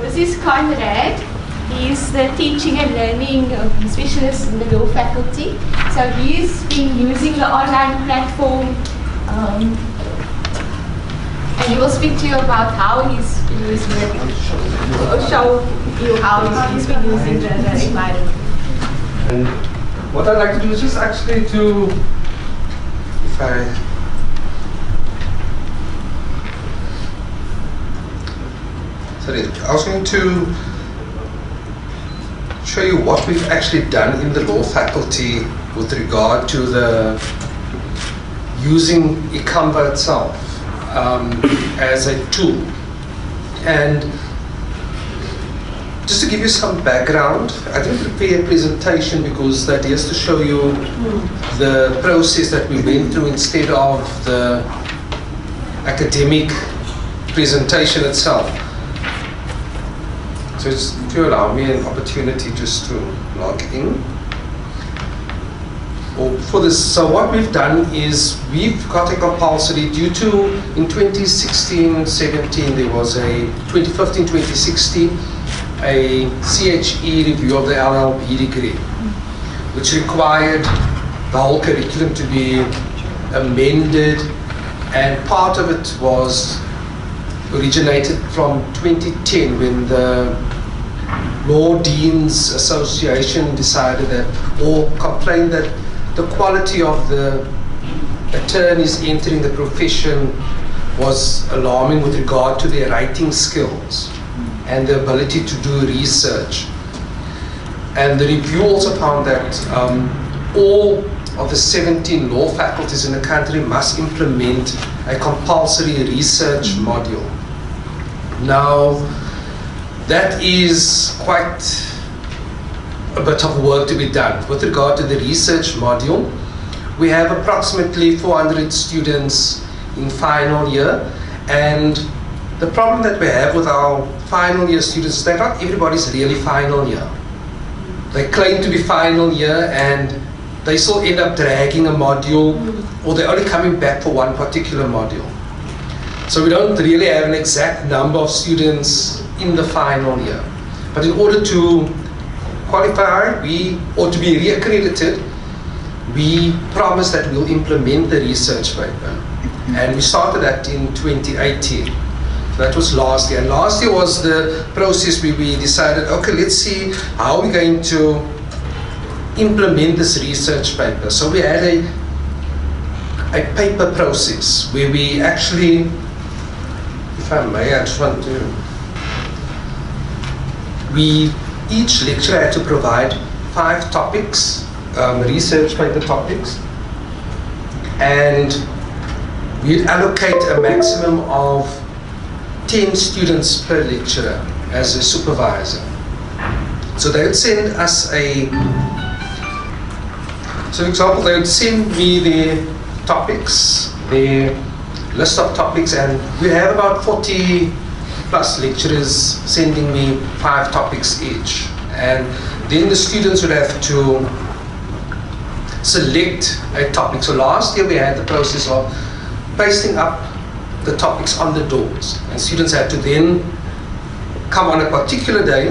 this is Conrad. He's the teaching and learning specialist in the law faculty. So he's been using the online platform, and he will speak to you about how he's been using it, or show you how he's been using the environment. And what I'd like to do is just actually to, I was going to show you what we've actually done in the law faculty with regard to the using eComba itself as a tool. And just to give you some background, I didn't prepare a presentation because that is to show you the process that we went through instead of the academic presentation itself. So if you allow me an opportunity just to log in. For this, so what we've done is we've got a compulsory due to in 2016-17 there was a 2015-2016 a CHE review of the LLB degree, which required the whole curriculum to be amended, and part of it was originated from 2010 when the Law Deans Association decided that, or complained that the quality of the attorneys entering the profession was alarming with regard to their writing skills and the ability to do research. And the review also found that all of the 17 law faculties in the country must implement a compulsory research module. Now, that is quite a bit of work to be done. With regard to the research module, we have approximately 400 students in final year, and the problem that we have with our final year students is that not everybody's really final year. They claim to be final year and they still end up dragging a module, or they're only coming back for one particular module. So we don't really have an exact number of students in the final year. But in order to qualify, or to be reaccredited, we promise that we'll implement the research paper. And we started that in 2018. So that was last year. And last year was the process where we decided, okay, let's see how we're going to implement this research paper. So we had a paper process where we actually, if I may, I just want to, each lecturer had to provide 5 topics, research paper topics, and we'd allocate a maximum of 10 students per lecturer as a supervisor. So they would send us so for example, they would send me their topics, their list of topics, and we have about 40 plus lecturers sending me 5 topics each. And then the students would have to select a topic. So last year we had the process of pasting up the topics on the doors, and students had to then come on a particular day,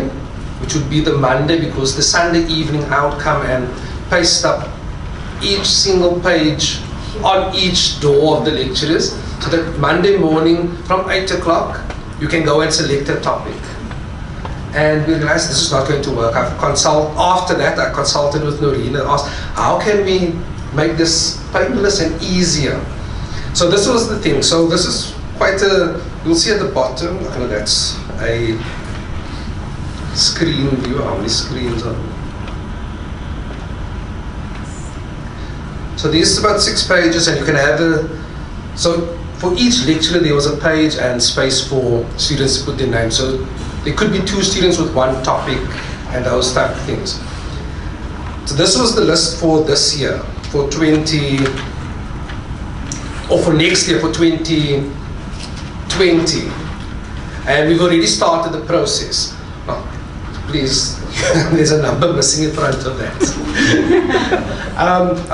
which would be the Monday, because the Sunday evening I would come and paste up each single page on each door of the lecturers, so that Monday morning from 8 o'clock you can go and select a topic. And we realized this is not going to work. After that I consulted with Noreen and asked, how can we make this paperless and easier? So this was the thing. So this is quite you'll see at the bottom, that's a screen view. How many screens are there? So this is about 6 pages, and you can have so for each lecturer there was a page and space for students to put their names. So there could be 2 students with 1 topic and those type of things. So this was the list for this year, for next year, for 2020. And we've already started the process. Oh, please, there's a number missing in front of that.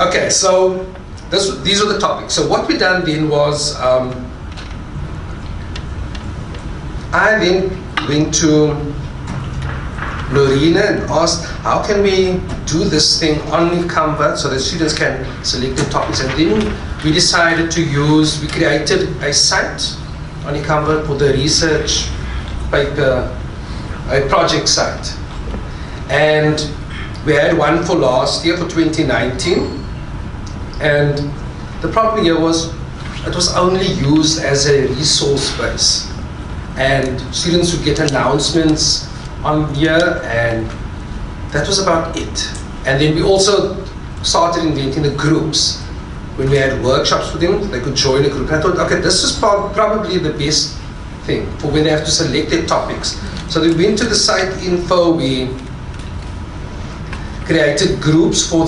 Okay, so these are the topics. So what we done then was, I then went to Lorena and asked, how can we do this thing on Canva so that students can select the topics? And then we decided to use, we created a site on Canva for the research paper, a project site. And we had one for last year, for 2019. And the problem here was, it was only used as a resource base. And students would get announcements on here, and that was about it. And then we also started inventing the groups. When we had workshops for them, they could join a group. And I thought, okay, this is probably the best thing for when they have to select their topics. So we went to the site info, we created groups for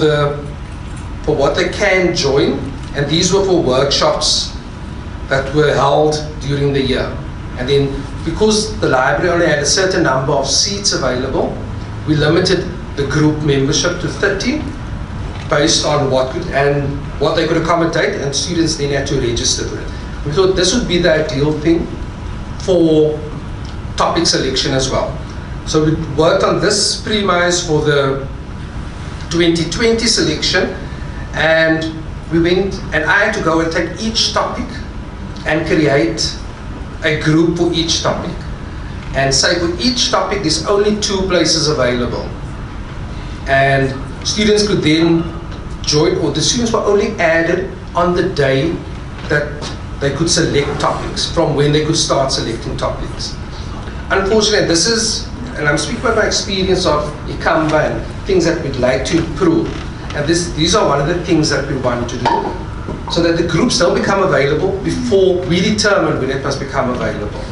what they can join, and these were for workshops that were held during the year. And then, because the library only had a certain number of seats available, we limited the group membership to 30 based on what they could accommodate, and students then had to register for it. We thought this would be the ideal thing for topic selection as well. So we worked on this premise for the 2020 selection, and we went, and I had to go and take each topic and create a group for each topic, and say for each topic there's only 2 places available, and students could then join, or the students were only added on the day that they could select topics, from when they could start selecting topics. Unfortunately, this is, and I'm speaking about my experience of Canva and things that we'd like to improve, and these are one of the things that we want to do, so that the groups don't become available before we determine when it must become available.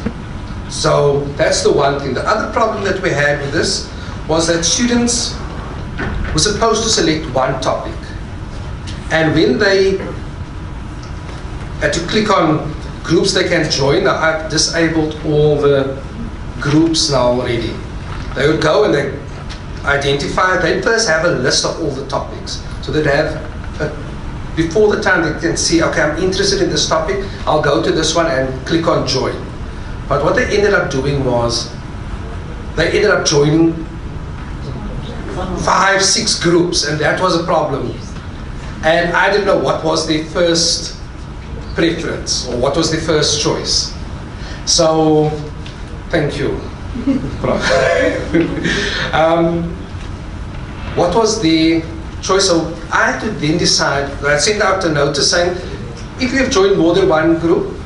So that's the one thing. The other problem that we had with this was that students were supposed to select one topic, and when they had to click on groups they can join, now I've disabled all the groups now already. They would go and they identify, they first have a list of all the topics, so they'd have before the time they can see, okay, I'm interested in this topic, I'll go to this one and click on join. But what they ended up doing was, they ended up joining 5, 6 groups, and that was a problem. And I didn't know what was their first preference, or what was their first choice. So, thank you. What was the choice? So I had to then decide, I sent out a notice saying, if you have joined more than one group,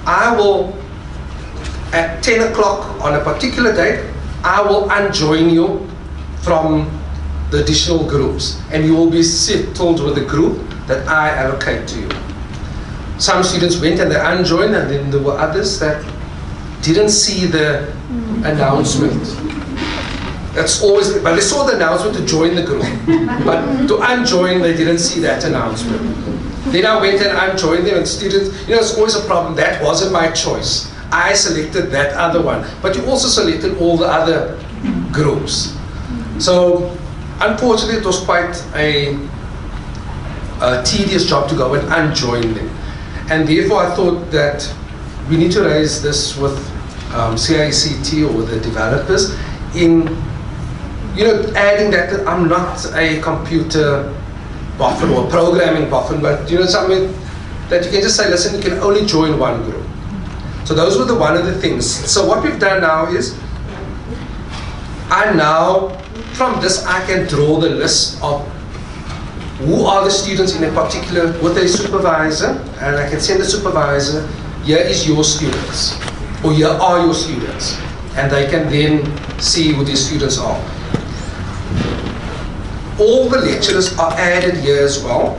I will, at 10 o'clock on a particular date, I will unjoin you from the additional groups, and you will be settled with the group that I allocate to you. Some students went and they unjoined, and then there were others that didn't see the announcement. That's always, but they saw the announcement to join the group, but to unjoin, they didn't see that announcement. Then I went and unjoined them, and students, it's always a problem. That wasn't my choice. I selected that other one, but you also selected all the other groups. So, unfortunately, it was quite a tedious job to go and unjoin them. And therefore, I thought that we need to raise this with CIECT or with the developers in adding that I'm not a computer boffin or programming boffin, but something that you can just say, listen, you can only join one group. So those were one of the things. So what we've done now is, from this I can draw the list of who are the students in a particular, with a supervisor, and I can send the supervisor, here is your students, or here are your students, and they can then see who these students are. All the lecturers are added here as well.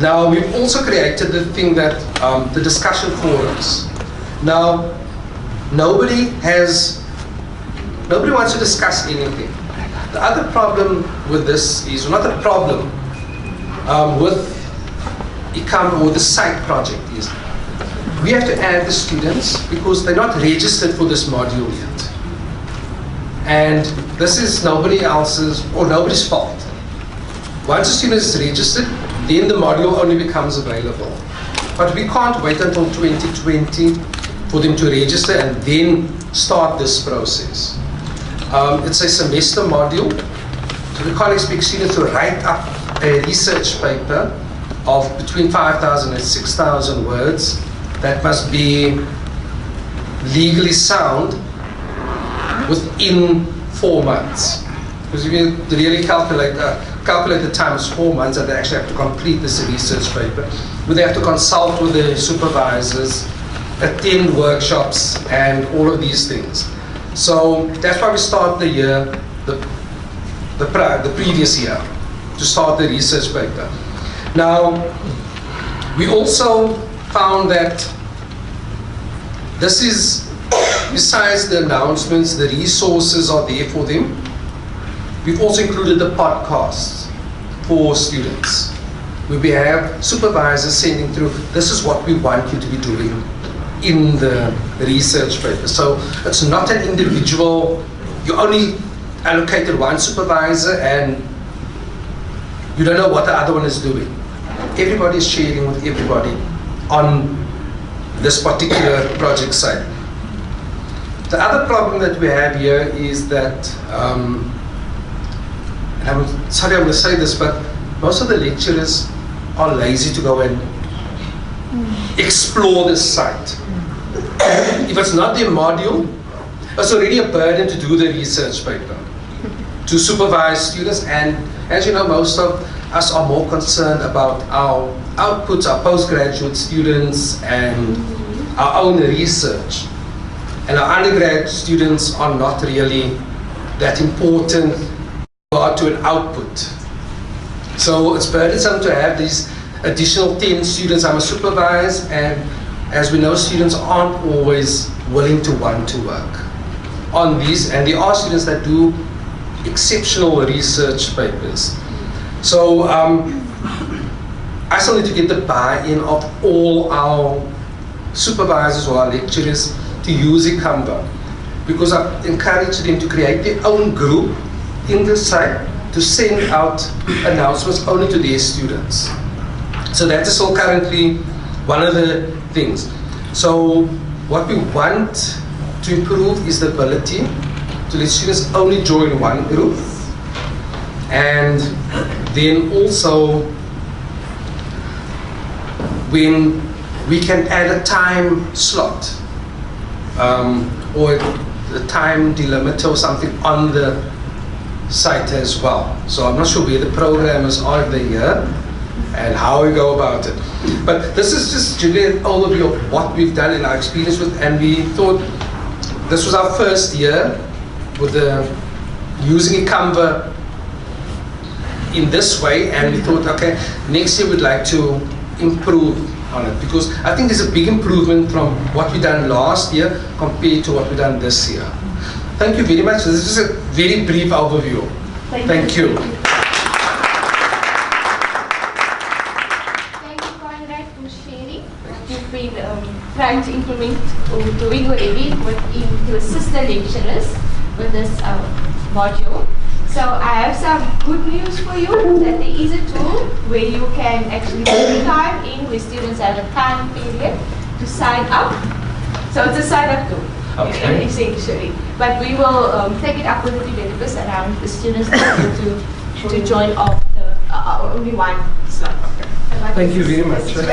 Now we've also created the thing that, the discussion forums. Now, nobody wants to discuss anything. The other problem with this is, not a problem, with eColloquium or the site project is, we have to add the students because they're not registered for this module yet. And this is nobody else's or nobody's fault. Once a student is registered, then the module only becomes available. But we can't wait until 2020 for them to register and then start this process. It's a semester module, so we can't expect students to write up a research paper of between 5,000 and 6,000 words that must be legally sound within 4 months. Because if you really calculate the time is 4 months that they actually have to complete this research paper, where they have to consult with the supervisors, attend workshops, and all of these things. So that's why we start the year, the previous year, to start the research paper. Now, we also found that this is, besides the announcements, the resources are there for them. We've also included the podcasts for students, where we have supervisors sending through, this is what we want you to be doing in the research paper. So it's not an individual, you only allocated one supervisor and you don't know what the other one is doing. Everybody is sharing with everybody on this particular project site. The other problem that we have here is that, I'm sorry I'm going to say this, but most of the lecturers are lazy to go and explore this site. If it's not their module, it's already a burden to do the research paper, to supervise students, and as you know, most of us are more concerned about our outputs, our postgraduate students, and our own research. And our undergrad students are not really that important to an output. So it's burdensome to have these additional 10 students I'm a supervise, and as we know, students aren't always willing to want to work on these, and there are students that do exceptional research papers. So I still need to get the buy-in of all our supervisors or our lecturers to use eColloquium, because I've encouraged them to create their own group in the site to send out announcements only to their students. So that is all currently one of the things. So what we want to improve is the ability to let students only join one group, and then also when we can add a time slot or a time delimiter or something on the site as well. So I'm not sure where the programmers are here and how we go about it. But this is just generally an overview of what we've done in our experience with, and we thought this was our first year with using eColloquium in this way, and we thought, okay, next year we'd like to improve on it, because I think there's a big improvement from what we done last year compared to what we done this year. Thank you very much. This is a very brief overview. Thank you. Thank you, Conrad, for sharing what you've been trying to implement or doing already to assist the lecturers with this module. So I have some good news for you, that there is a tool where you can actually put the time in, where students have a time period to sign up. So it's a sign-up tool. Okay. Essentially, but we will take it up with the developers around the students to join off the only one slot. Thank you very much.